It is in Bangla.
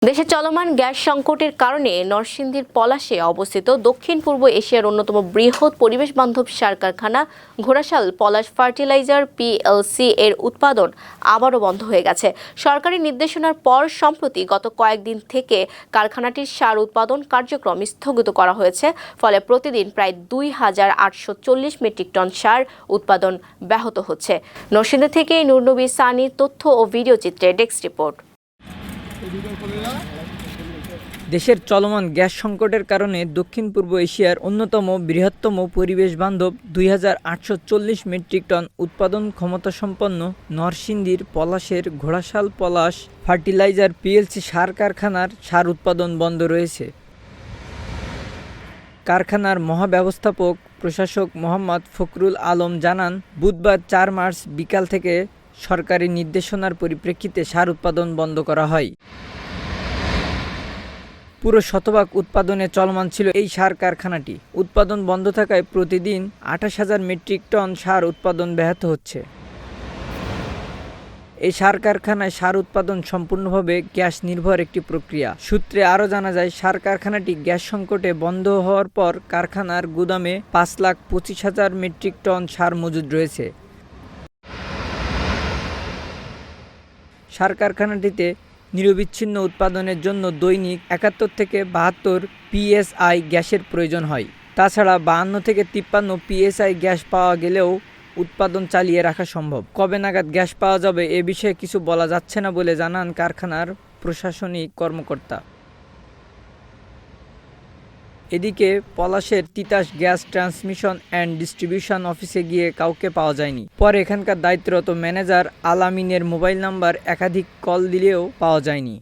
দেশে চলমান গ্যাস সংকটের কারণে নরসিংদীর পলাশে অবস্থিত দক্ষিণ পূর্ব এশিয়ার অন্যতম বৃহৎ পরিবেশ বান্ধব সার কারখানা ঘোড়াশাল পলাশ ফার্টিলাইজার পিএলসি এর উৎপাদন আবারও বন্ধ হয়ে গেছে। সরকারি নির্দেশনার পর সম্প্রতি গত কয়েকদিন থেকে কারখানাটির সার উৎপাদন কার্যক্রম স্থগিত করা হয়েছে। ফলে প্রতিদিন প্রায় ২,৮৪০ মেট্রিক টন সার উৎপাদন ব্যাহত হচ্ছে। নরসিংদী থেকে নূরনবী সানির তথ্য ও ভিডিও চিত্রে ডেস্ক রিপোর্ট। দেশের চলমান গ্যাস সংকটের কারণে দক্ষিণ পূর্ব এশিয়ার অন্যতম বৃহত্তম পরিবেশ বান্ধব ২,৮৪০ মেট্রিক টন উৎপাদন ক্ষমতাসম্পন্ন নরসিংদীর পলাশের ঘোড়াশাল পলাশ ফার্টিলাইজার পিএলসি সার কারখানার সার উৎপাদন বন্ধ রয়েছে। কারখানার মহাব্যবস্থাপক প্রশাসক মোহাম্মদ ফখরুল আলম জানান, বুধবার ৪ মার্চ বিকাল থেকে সরকারি নির্দেশনার পরিপ্রেক্ষিতে সার উৎপাদন বন্ধ করা হয়। পুরো শতভাগ উৎপাদনে চলমান ছিল এই সার কারখানাটি। উৎপাদন বন্ধ থাকায় প্রতিদিন ২৮,০০০ মেট্রিক টন সার উৎপাদন ব্যাহত হচ্ছে। এই সার কারখানায় সার উৎপাদন সম্পূর্ণভাবে গ্যাস নির্ভর একটি প্রক্রিয়া। সূত্রে আরও জানা যায়, সার কারখানাটি গ্যাস সংকটে বন্ধ হওয়ার পর কারখানার গুদামে ৫,২৫,০০০ মেট্রিক টন সার মজুদ রয়েছে। সার কারখানাটিতে নিরবিচ্ছিন্ন উৎপাদনের জন্য দৈনিক ৭১ থেকে ৭২ পিএসআই গ্যাসের প্রয়োজন হয়। তাছাড়া ৫২ থেকে ৫৩ পিএসআই গ্যাস পাওয়া গেলেও উৎপাদন চালিয়ে রাখা সম্ভব। কবে নাগাদ গ্যাস পাওয়া যাবে এ বিষয়ে কিছু বলা যাচ্ছে না বলে জানান কারখানার প্রশাসনিক কর্মকর্তা। এদিকে পলাশের Titas gas transmission and distribution অফিসে গিয়ে কাউকে পাওয়া যায়নি। পরে এখানকার দায়িত্বরত ম্যানেজার আল আমিনের মোবাইল নাম্বার একাধিক কল দিলেও পাওয়া যায়নি।